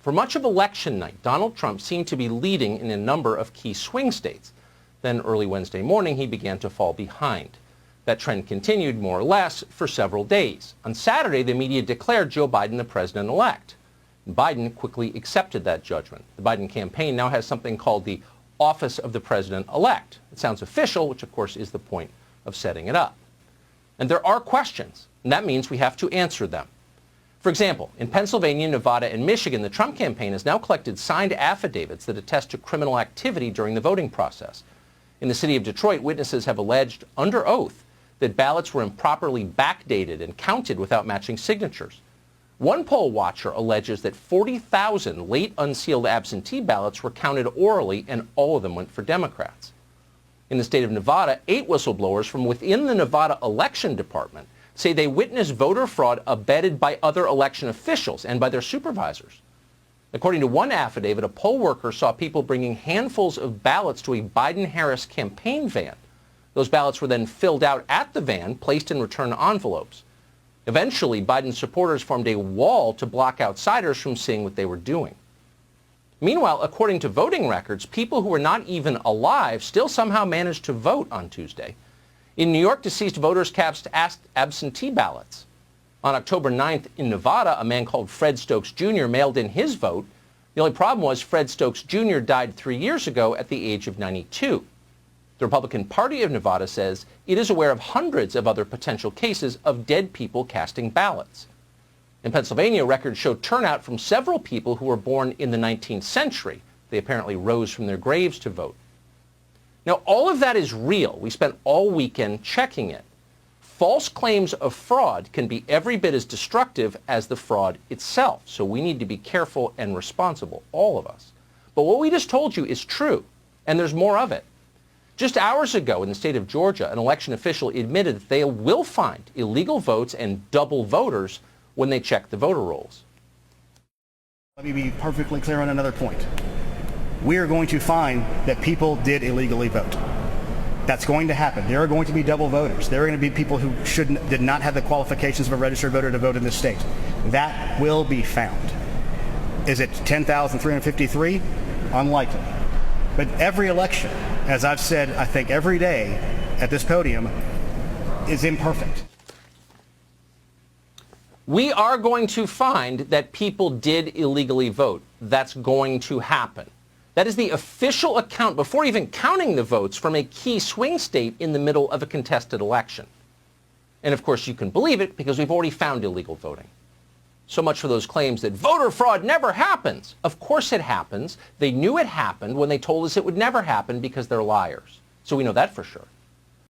For much of election night, Donald Trump seemed to be leading in a number of key swing states. Then early Wednesday morning, he began to fall behind. That trend continued more or less for several days. On Saturday, the media declared Joe Biden the president-elect. Biden quickly accepted that judgment. The Biden campaign now has something called the Office of the President-elect. It sounds official, which of course is the point of setting it up. And there are questions, and that means we have to answer them. For example, in Pennsylvania, Nevada, and Michigan, the Trump campaign has now collected signed affidavits that attest to criminal activity during the voting process. In the city of Detroit, witnesses have alleged under oath that ballots were improperly backdated and counted without matching signatures. One poll watcher alleges that 40,000 late unsealed absentee ballots were counted orally, and all of them went for Democrats. In the state of Nevada, 8 whistleblowers from within the Nevada Election Department say they witnessed voter fraud abetted by other election officials and by their supervisors. According to one affidavit, a poll worker saw people bringing handfuls of ballots to a Biden-Harris campaign van. Those ballots were then filled out at the van, placed in return envelopes. Eventually, Biden supporters formed a wall to block outsiders from seeing what they were doing. Meanwhile, according to voting records, people who were not even alive still somehow managed to vote on Tuesday. In New York, deceased voters cast absentee ballots. On October 9th in Nevada, a man called Fred Stokes Jr. mailed in his vote. The only problem was Fred Stokes Jr. died 3 years ago at the age of 92. The Republican Party of Nevada says it is aware of hundreds of other potential cases of dead people casting ballots. In Pennsylvania, records show turnout from several people who were born in the 19th century. They apparently rose from their graves to vote. Now, all of that is real. We spent all weekend checking it. False claims of fraud can be every bit as destructive as the fraud itself, so we need to be careful and responsible, all of us. But what we just told you is true, and there's more of it. Just hours ago in the state of Georgia, an election official admitted that they will find illegal votes and double voters when they check the voter rolls. Let me be perfectly clear on another point. We are going to find that people did illegally vote. That's going to happen. There are going to be double voters. There are going to be people who did not have the qualifications of a registered voter to vote in this state. That will be found. Is it 10,353? Unlikely. But every election, as I've said, I think every day at this podium, is imperfect. We are going to find that people did illegally vote. That's going to happen. That is the official account before even counting the votes from a key swing state in the middle of a contested election. And of course you can believe it because we've already found illegal voting. So much for those claims that voter fraud never happens. Of course it happens. They knew it happened when they told us it would never happen because they're liars. So we know that for sure.